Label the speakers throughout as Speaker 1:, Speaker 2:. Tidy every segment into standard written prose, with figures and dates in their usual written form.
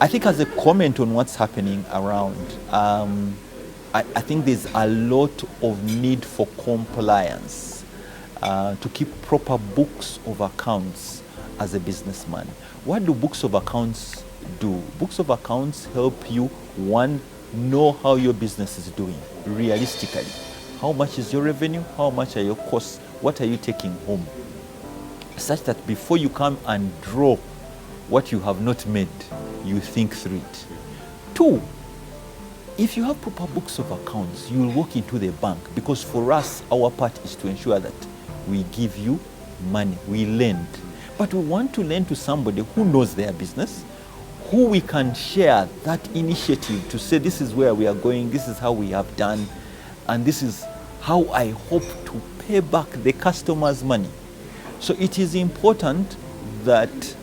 Speaker 1: I think as a comment on what's happening around, I think there's a lot of need for compliance to keep proper books of accounts as a businessman. What do books of accounts do? Books of accounts help you, one, know how your business is doing realistically. How much is your revenue? How much are your costs? What are you taking home? Such that before you come and draw what you have not made, you think through it. Two, if you have proper books of accounts, you will walk into the bank, because for us, our part is to ensure that we give you money, we lend. But we want to lend to somebody who knows their business, who we can share that initiative to say, this is where we are going, this is how we have done, and this is how I hope to pay back the customer's money. So it is important that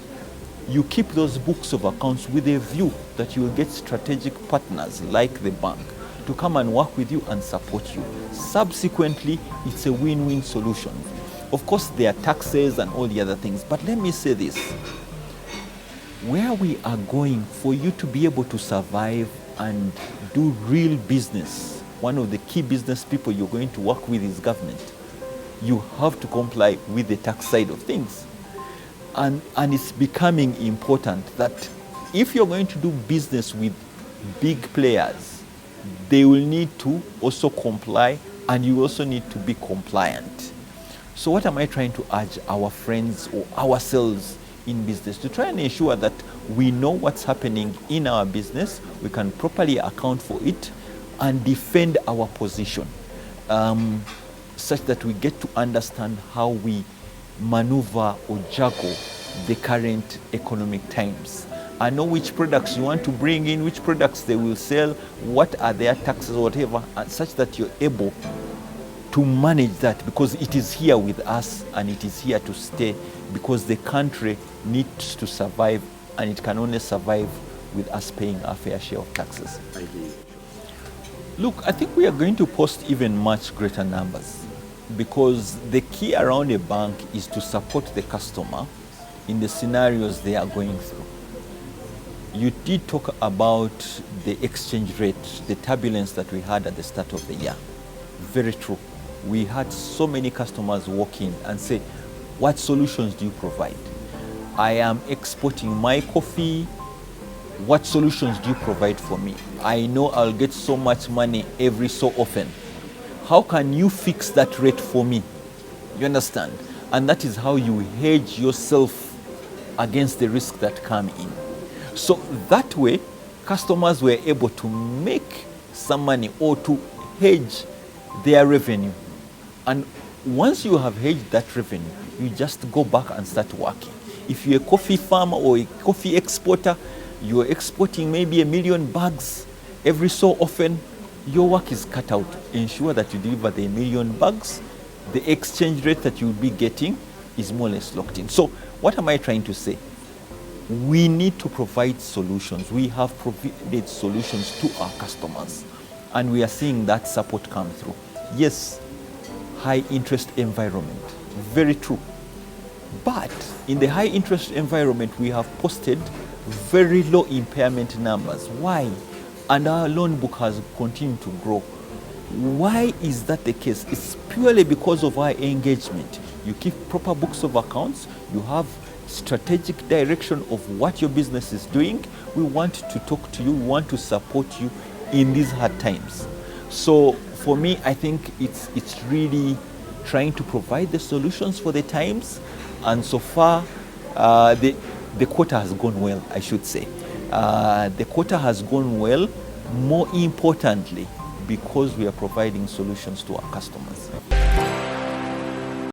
Speaker 1: you keep those books of accounts with a view that you will get strategic partners like the bank to come and work with you and support you. Subsequently, it's a win-win solution. Of course, there are taxes and all the other things, but let me say this. Where we are going, for you to be able to survive and do real business, one of the key business people you're going to work with is government. You have to comply with the tax side of things. And it's becoming important that if you're going to do business with big players, they will need to also comply, and you also need to be compliant. So what am I trying to urge our friends or ourselves in business? To try and ensure that we know what's happening in our business, we can properly account for it and defend our position, such that we get to understand how we maneuver or juggle the current economic times. I know which products you want to bring in, which products they will sell, what are their taxes or whatever, and such that you're able to manage that, because it is here with us and it is here to stay, because the country needs to survive, and it can only survive with us paying our fair share of taxes. Look, I think we are going to post even much greater numbers, because the key around a bank is to support the customer in the scenarios they are going through. You did talk about the exchange rate, the turbulence that we had at the start of the year. Very true. We had so many customers walk in and say, what solutions do you provide? I am exporting my coffee. What solutions do you provide for me? I know I'll get so much money every so often. How can you fix that rate for me? You understand? And that is how you hedge yourself against the risk that come in. So that way, customers were able to make some money or to hedge their revenue. And once you have hedged that revenue, you just go back and start working. If you're a coffee farmer or a coffee exporter, you're exporting maybe 1 million bags every so often, your work is cut out. Ensure that you deliver the 1 million bags. The exchange rate that you'll be getting is more or less locked in. So what am I trying to say? We need to provide solutions. We have provided solutions to our customers, and we are seeing that support come through. Yes, high interest environment, very true. But in the high interest environment, we have posted very low impairment numbers. Why? And our loan book has continued to grow. Why is that the case? It's purely because of our engagement. You keep proper books of accounts, you have strategic direction of what your business is doing. We want to talk to you, we want to support you in these hard times. So for me, I think it's really trying to provide the solutions for the times, and so far the quarter has gone well, I should say. The quarter has gone well, more importantly, because we are providing solutions to our customers.